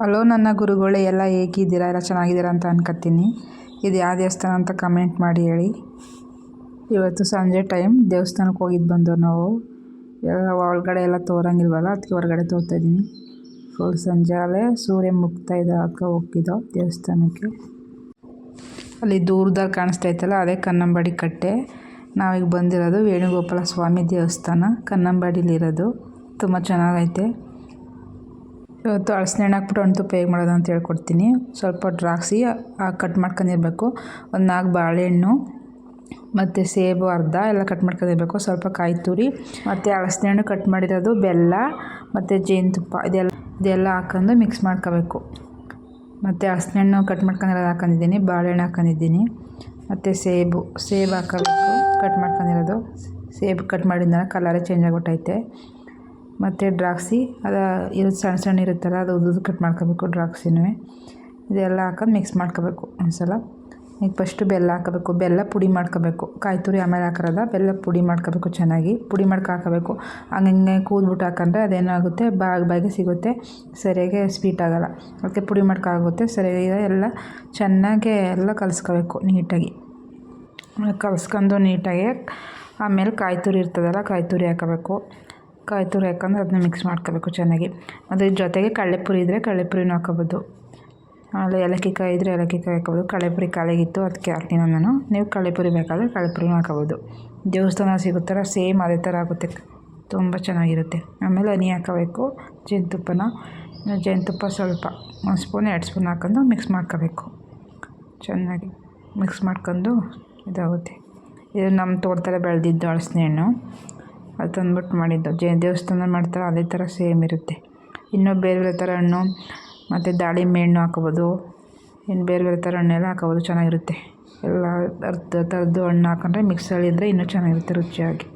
Hello ನನ್ನ ಗುರುಗಳೇ, ಎಲ್ಲ ಹೇಗಿದ್ದೀರಾ? ಎಲ್ಲ ಚೆನ್ನಾಗಿದ್ದೀರಾ ಅಂತ ಅನ್ಕೋತೀನಿ. ಇದು ಯಾವ ದೇವಸ್ಥಾನ ಅಂತ ಕಮೆಂಟ್ ಮಾಡಿ ಹೇಳಿ. ಇವತ್ತು ಸಂಜೆ ಟೈಮ್ ದೇವಸ್ಥಾನಕ್ಕೆ ಹೋಗಿದ್ದು ಬಂದು ನಾವು ಎಲ್ಲ ಒಳಗಡೆ ಎಲ್ಲ ತೋರಂಗಿಲ್ವಲ್ಲ, ಅದಕ್ಕೆ ಹೊರಗಡೆ ತೋರ್ತಾಯಿದ್ದೀನಿ. ಫುಲ್ ಸಂಜೆ ಅಲ್ಲೇ ಸೂರ್ಯ ಮುಕ್ತಾ ಇದ್ದಾಗ ಹೋಗಿದ್ದೋ ದೇವಸ್ಥಾನಕ್ಕೆ. ಅಲ್ಲಿ ದೂರದಲ್ಲಿ ಕಾಣಿಸ್ತಾ ಇತ್ತಲ್ಲ, ಅದೇ ಕನ್ನಂಬಾಡಿ ಕಟ್ಟೆ. ನಾವೀಗ ಬಂದಿರೋದು ವೇಣುಗೋಪಾಲ ಸ್ವಾಮಿ ದೇವಸ್ಥಾನ, ಕನ್ನಂಬಾಡಿಲಿರೋದು. ತುಂಬ ಚೆನ್ನಾಗೈತೆ. ಇವತ್ತು ಹಲಸಿನ ಹಣ್ಣು ಹಾಕ್ಬಿಟ್ಟು ಹಣ್ಣು ತುಪ್ಪ ಹೇಗೆ ಮಾಡೋದು ಅಂತ ಹೇಳ್ಕೊಡ್ತೀನಿ. ಸ್ವಲ್ಪ ದ್ರಾಕ್ಷಿ ಕಟ್ ಮಾಡ್ಕೊಂಡಿರ್ಬೇಕು, ಒಂದು 4 ಬಾಳೆಹಣ್ಣು ಮತ್ತು ಸೇಬು ಅರ್ಧ ಎಲ್ಲ ಕಟ್ ಮಾಡ್ಕೊಂಡಿರ್ಬೇಕು, ಸ್ವಲ್ಪ ಕಾಯಿ ತುರಿ ಮತ್ತು ಹಲಸಿನ ಹಣ್ಣು ಕಟ್ ಮಾಡಿರೋದು, ಬೆಲ್ಲ ಮತ್ತು ಜೇನುತುಪ್ಪ ಇದೆಲ್ಲ ಹಾಕೊಂಡು ಮಿಕ್ಸ್ ಮಾಡ್ಕೋಬೇಕು. ಮತ್ತು ಹಲಸಿನ ಹಣ್ಣು ಕಟ್ ಮಾಡ್ಕೊಂಡಿರೋದು ಹಾಕೊಂಡಿದ್ದೀನಿ, ಬಾಳೆಹಣ್ಣು ಹಾಕೊಂಡಿದ್ದೀನಿ ಮತ್ತು ಸೇಬು ಹಾಕೋಬೇಕು. ಕಟ್ ಮಾಡ್ಕೊಂಡಿರೋದು ಸೇಬು ಕಟ್ ಮಾಡಿದ್ಮೇಲೆ ಕಲರೇ ಚೇಂಜ್ ಆಗಿಬಿಟ್ಟೈತೆ. ಮತ್ತು ದ್ರಾಕ್ಷಿ ಇರೋದು ಸಣ್ಣ ಸಣ್ಣ ಇರುತ್ತಲ್ಲ, ಅದು ಉದ್ದು ಕಟ್ ಮಾಡ್ಕೋಬೇಕು. ದ್ರಾಕ್ಷಿನೂ ಇದೆಲ್ಲ ಹಾಕೊಂಡು ಮಿಕ್ಸ್ ಮಾಡ್ಕೋಬೇಕು ಒಂದ್ಸಲ. ಈಗ ಫಸ್ಟು ಬೆಲ್ಲ ಹಾಕೋಬೇಕು, ಬೆಲ್ಲ ಪುಡಿ ಮಾಡ್ಕೋಬೇಕು. ಕಾಯಿ ತುರಿ ಆಮೇಲೆ ಹಾಕೋದ, ಬೆಲ್ಲ ಪುಡಿ ಮಾಡ್ಕೋಬೇಕು, ಚೆನ್ನಾಗಿ ಪುಡಿ ಹಾಕೋಬೇಕು. ಹಂಗೆ ಕೂದ್ಬಿಟ್ಟು ಹಾಕೊಂಡ್ರೆ ಅದೇನಾಗುತ್ತೆ, ಬಾಯಿಗೆ ಸಿಗುತ್ತೆ, ಸರಿಯಾಗಿ ಸ್ವೀಟ್ ಆಗೋಲ್ಲ. ಅದಕ್ಕೆ ಪುಡಿ ಆಗುತ್ತೆ ಸರಿಯಾಗಿ. ಎಲ್ಲ ಚೆನ್ನಾಗಿ ಎಲ್ಲ ಕಲಿಸ್ಕೋಬೇಕು ನೀಟಾಗಿ. ಕಲಿಸ್ಕೊಂಡು ನೀಟಾಗಿ ಆಮೇಲೆ ಕಾಯಿ ತುರಿ ಇರ್ತದಲ್ಲ, ಕಾಯಿ ತುರಿ ಹಾಕೋಬೇಕು. ಕಾಯಿ ತುರಿ ಹಾಕೊಂಡು ಅದನ್ನ ಮಿಕ್ಸ್ ಮಾಡ್ಕೋಬೇಕು ಚೆನ್ನಾಗಿ. ಅದ್ರ ಜೊತೆಗೆ ಕಡಲೆಪುರಿ ಇದ್ದರೆ ಕಡಲೆಪುರಿನೂ ಹಾಕೋಬೋದು, ಆಮೇಲೆ ಏಲಕ್ಕಿಕಾಯಿ ಇದ್ದರೆ ಏಲಕ್ಕಿಕಾಯಿ ಹಾಕೋಬೋದು. ಕಡಲೆಪುರಿ ಕಾಲಿಗಿತ್ತು ಅದಕ್ಕೆ ಹಾಕ್ತೀನಿ ನಾನು. ನೀವು ಕಡಲೆಪುರಿ ಬೇಕಾದರೆ ಕಡಲೆಪುರಿನೂ ಹಾಕೋಬೋದು. ದೇವಸ್ಥಾನ ಸಿಗುತ್ತಲ್ಲ ಸೇಮ್ ಅದೇ ಥರ ಆಗುತ್ತೆ, ತುಂಬ ಚೆನ್ನಾಗಿರುತ್ತೆ. ಆಮೇಲೆ ಹನಿ ಹಾಕೋಬೇಕು, ಜೇನುತುಪ್ಪ ಸ್ವಲ್ಪ 1 ಸ್ಪೂನ್ 2 ಸ್ಪೂನ್ ಹಾಕೊಂಡು ಮಿಕ್ಸ್ ಮಾಡ್ಕೋಬೇಕು. ಚೆನ್ನಾಗಿ ಮಿಕ್ಸ್ ಮಾಡ್ಕೊಂಡು ಇದಾಗುತ್ತೆ. ಇದು ನಮ್ಮ ತೋಟದಲ್ಲೇ ಬೆಳೆದಿದ್ದು ಹಲಸಿನ ಹಣ್ಣು, ಅದು ತಂದ್ಬಿಟ್ಟು ಮಾಡಿದ್ದು. ದೇವಸ್ಥಾನ ಮಾಡ್ತಾರೆ ಅದೇ ಥರ ಸೇಮ್ ಇರುತ್ತೆ. ಇನ್ನೂ ಬೇರೆ ಥರ ಹಣ್ಣು ಮತ್ತು ದಾಳಿಂಬೆ ಹಣ್ಣು ಹಾಕೋಬೋದು, ಇನ್ನು ಬೇರೆ ಥರ ಹಣ್ಣೆಲ್ಲ ಹಾಕೋಬೋದು, ಚೆನ್ನಾಗಿರುತ್ತೆ. ಎಲ್ಲ ಥರದ್ದು ಹಣ್ಣು ಹಾಕೊಂಡ್ರೆ ಮಿಕ್ಸಲ್ಲಿ ಇದ್ದರೆ ಇನ್ನೂ ಚೆನ್ನಾಗಿರುತ್ತೆ ರುಚಿಯಾಗಿ.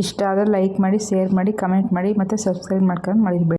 ಇಷ್ಟ ಆದರೆ ಲೈಕ್ ಮಾಡಿ, ಶೇರ್ ಮಾಡಿ, ಕಮೆಂಟ್ ಮಾಡಿ ಮತ್ತು ಸಬ್ಸ್ಕ್ರೈಬ್ ಮಾಡ್ಕೊಂಡು ಮಾಡಿದ್ಬೇಡಿ.